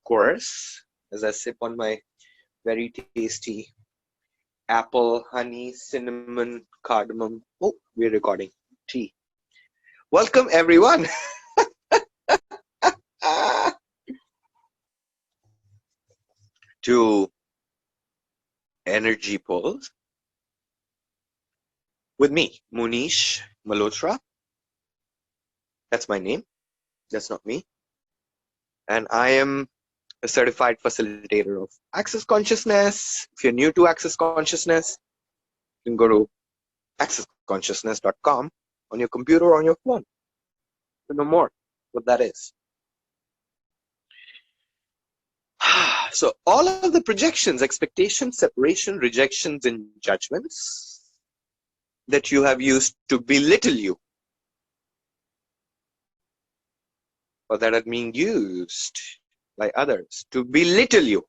course, as I sip on my very tasty apple, honey, cinnamon, cardamom. Oh, we're recording tea. Welcome, everyone, to Energy Pulse with me, Mohnish Malhotra. That's my name. That's not me. And I am a certified facilitator of Access Consciousness. If you're new to Access Consciousness, you can go to accessconsciousness.com on your computer or on your phone to know more what that is. So all of the projections, expectations, separation, rejections, and judgments that you have used to belittle you, or that are being used by others to belittle you,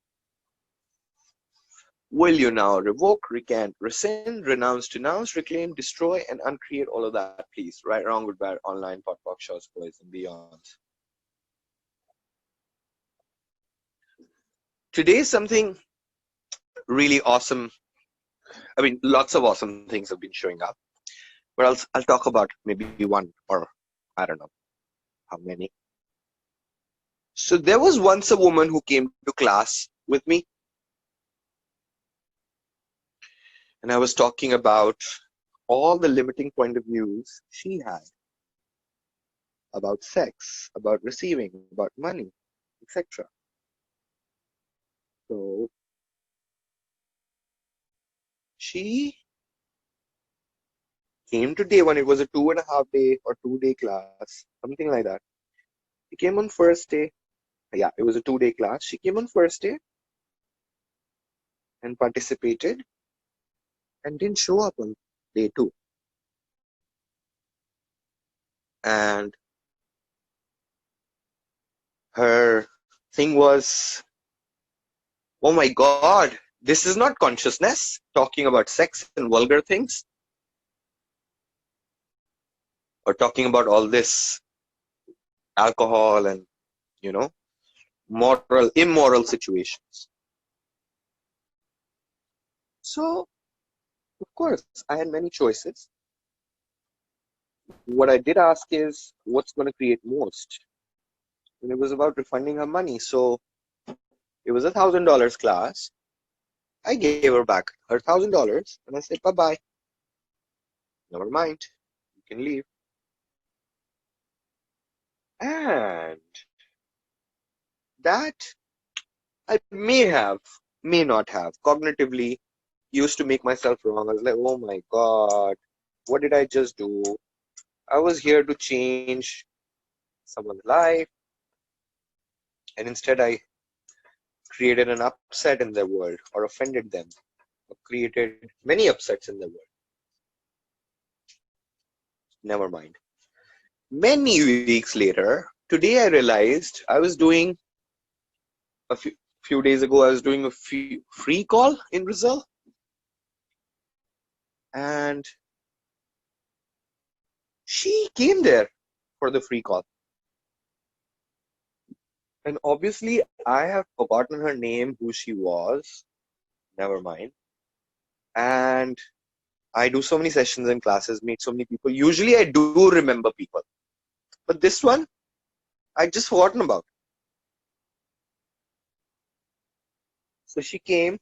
will you now revoke, recant, rescind, renounce, denounce, reclaim, destroy, and uncreate all of that, please? Right, wrong, good, bad, online, podbox, shows, boys, and beyond. Today is something really awesome. I mean, lots of awesome things have been showing up, but I'll talk about maybe one, or I don't know how many. So there was once a woman who came to class with me, and I was talking about all the limiting point of views she had about sex, about receiving, about money, etc. So she came to day one. It was a 2.5 day or 2 day class, something like that. She came on first day. Yeah, it was a 2 day class. She came on first day and participated and didn't show up on day two. And her thing was, oh my God, this is not consciousness, talking about sex and vulgar things, or talking about all this alcohol and, immoral situations. So, of course, I had many choices. What I did ask is, what's going to create most? And it was about refunding her money. So, it was $1,000 class. I gave her back her $1,000 and I said, bye-bye. Never mind. You can leave. And that I may not have, cognitively used to make myself wrong. I was like, oh my God, what did I just do? I was here to change someone's life. And instead I created an upset in their world, or offended them, or created many upsets in their world. Never mind. Many weeks later, today I realized I was doing a few days ago, I was doing a free call in Brazil. And she came there for the free call. And obviously, I have forgotten her name, who she was. Never mind. And I do so many sessions and classes, meet so many people. Usually, I do remember people. But this one, I just forgotten about. So she came.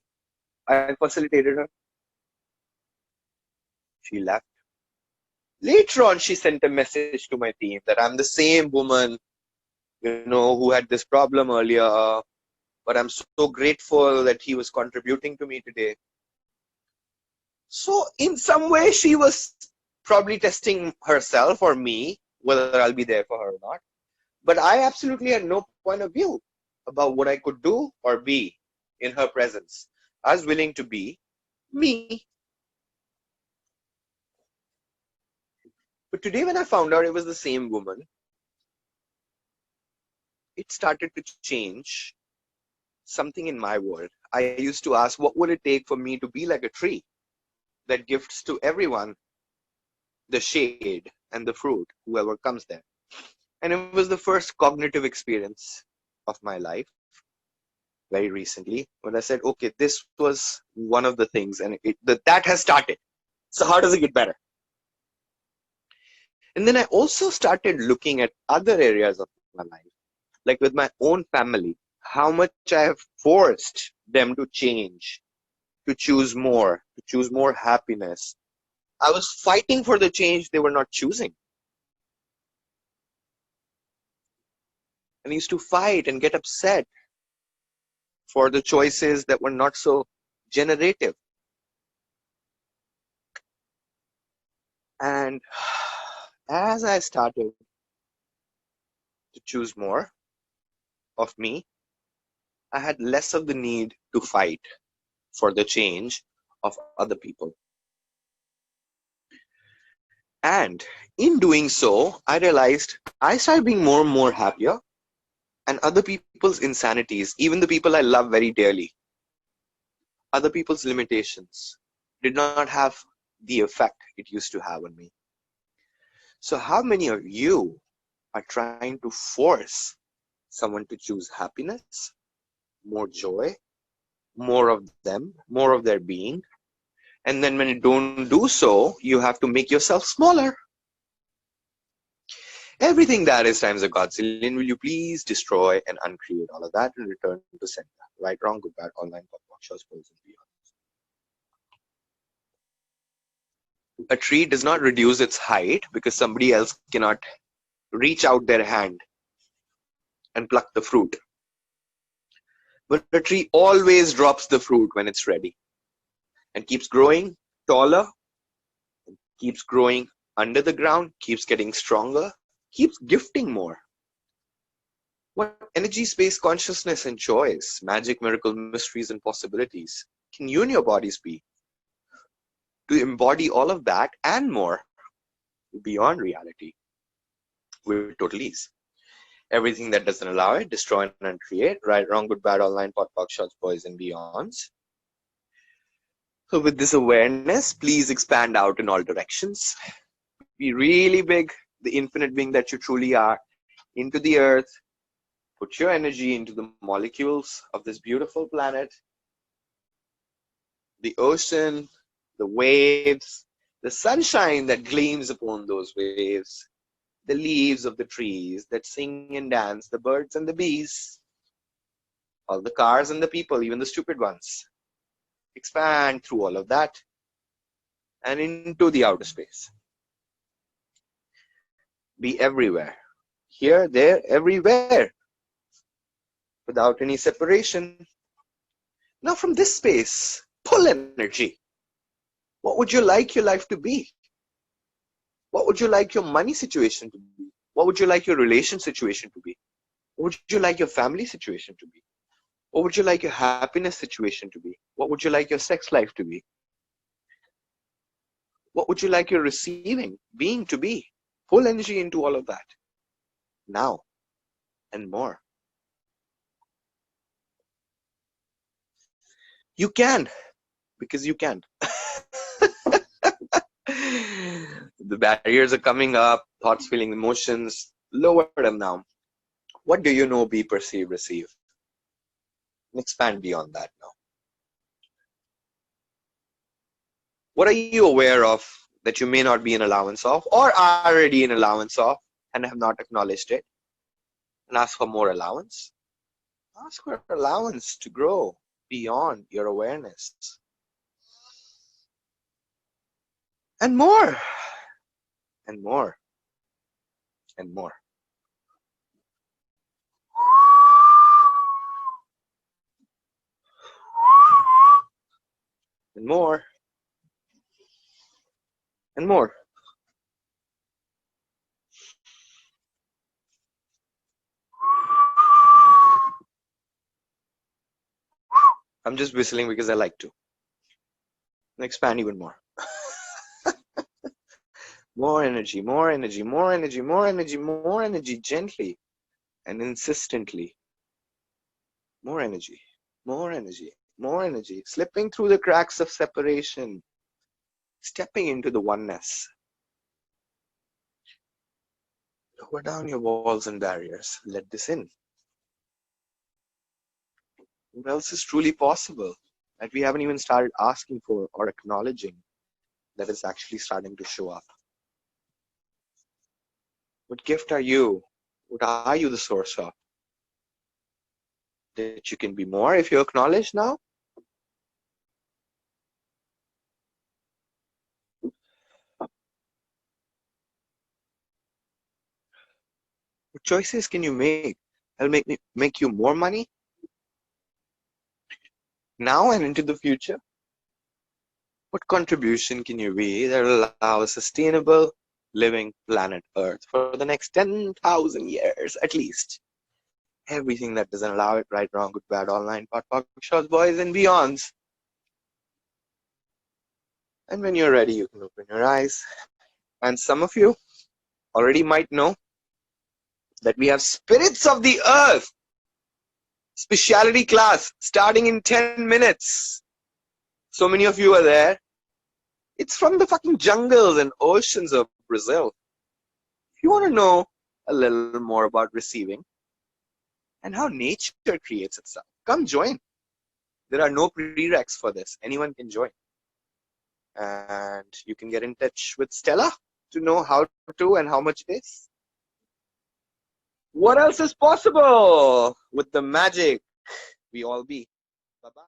I facilitated her. She left. Later on, she sent a message to my team that I'm the same woman, who had this problem earlier, but I'm so grateful that he was contributing to me today. So in some way, she was probably testing herself or me, whether I'll be there for her or not. But I absolutely had no point of view about what I could do or be in her presence. I was willing to be me. But today when I found out it was the same woman, it started to change something in my world. I used to ask, what would it take for me to be like a tree that gifts to everyone the shade and the fruit, whoever comes there? And it was the first cognitive experience of my life. very recently when I said, okay, this was one of the things, and that has started. So how does it get better? And then I also started looking at other areas of my life, like with my own family, how much I have forced them to change, to choose more happiness. I was fighting for the change they were not choosing. And I used to fight and get upset for the choices that were not so generative. And as I started to choose more of me, I had less of the need to fight for the change of other people. And in doing so, I realized I started being more and more happier, and other people's insanities, even the people I love very dearly, other people's limitations did not have the effect it used to have on me. So, how many of you are trying to force someone to choose happiness, more joy, more of them, more of their being? And then when you don't do so, you have to make yourself smaller. Everything that is times a godzillion, will you please destroy and uncreate all of that and return to center? Right, wrong, good, bad, online, pop, shows, polls, and beyond. A tree does not reduce its height because somebody else cannot reach out their hand and pluck the fruit. But a tree always drops the fruit when it's ready and keeps growing taller, keeps growing under the ground, keeps getting stronger, keeps gifting more. What energy, space, consciousness, and choice, magic, miracle, mysteries, and possibilities can you and your bodies be to embody all of that and more beyond reality with total ease? Everything that doesn't allow it, destroy and uncreate, right, wrong, good, bad, online, pot, pock, shots, boys, and beyonds. So with this awareness, please expand out in all directions. Be really big, the infinite being that you truly are, into the earth. Put your energy into the molecules of this beautiful planet, the ocean, the waves, the sunshine that gleams upon those waves, the leaves of the trees that sing and dance, the birds and the bees, all the cars and the people, even the stupid ones. Expand through all of that and into the outer space. Be everywhere. Here, there, everywhere. Without any separation. Now from this space, pull energy. What would you like your life to be? What would you like your money situation to be? What would you like your relation situation to be? What would you like your family situation to be? What would you like your happiness situation to be? What would you like your sex life to be? What would you like your receiving being to be? Pull energy into all of that. Now and more. You can, because you can. The barriers are coming up, thoughts, feelings, emotions. Lower them now. What do you know, be, perceive, receive? And expand beyond that now. What are you aware of that you may not be in allowance of or are already in allowance of and have not acknowledged it? And ask for more allowance. Ask for allowance to grow beyond your awareness. And more, and more, and more. And more, and more. I'm just whistling because I like to. And expand even more. More energy, more energy, more energy, more energy, more energy, gently and insistently. More energy, more energy, more energy, slipping through the cracks of separation, stepping into the oneness. Lower down your walls and barriers. Let this in. What else is truly possible that we haven't even started asking for or acknowledging that is actually starting to show up? What gift are you? What are you the source of? That you can be more if you acknowledge now? What choices can you make? That'll make you more money now and into the future? What contribution can you be that will allow a sustainable living planet Earth for the next 10,000 years at least? Everything that doesn't allow it, right, wrong, good, bad, online, pot, shots, boys, and beyonds. And when you're ready, you can open your eyes. And some of you already might know that we have Spirits of the Earth speciality class starting in 10 minutes. So many of you are there. It's from the fucking jungles and oceans of Brazil. If you want to know a little more about receiving and how nature creates itself, come join. There are no prereqs for this. Anyone can join. And you can get in touch with Stella to know how to and how much it is. What else is possible with the magic we all be? Bye-bye.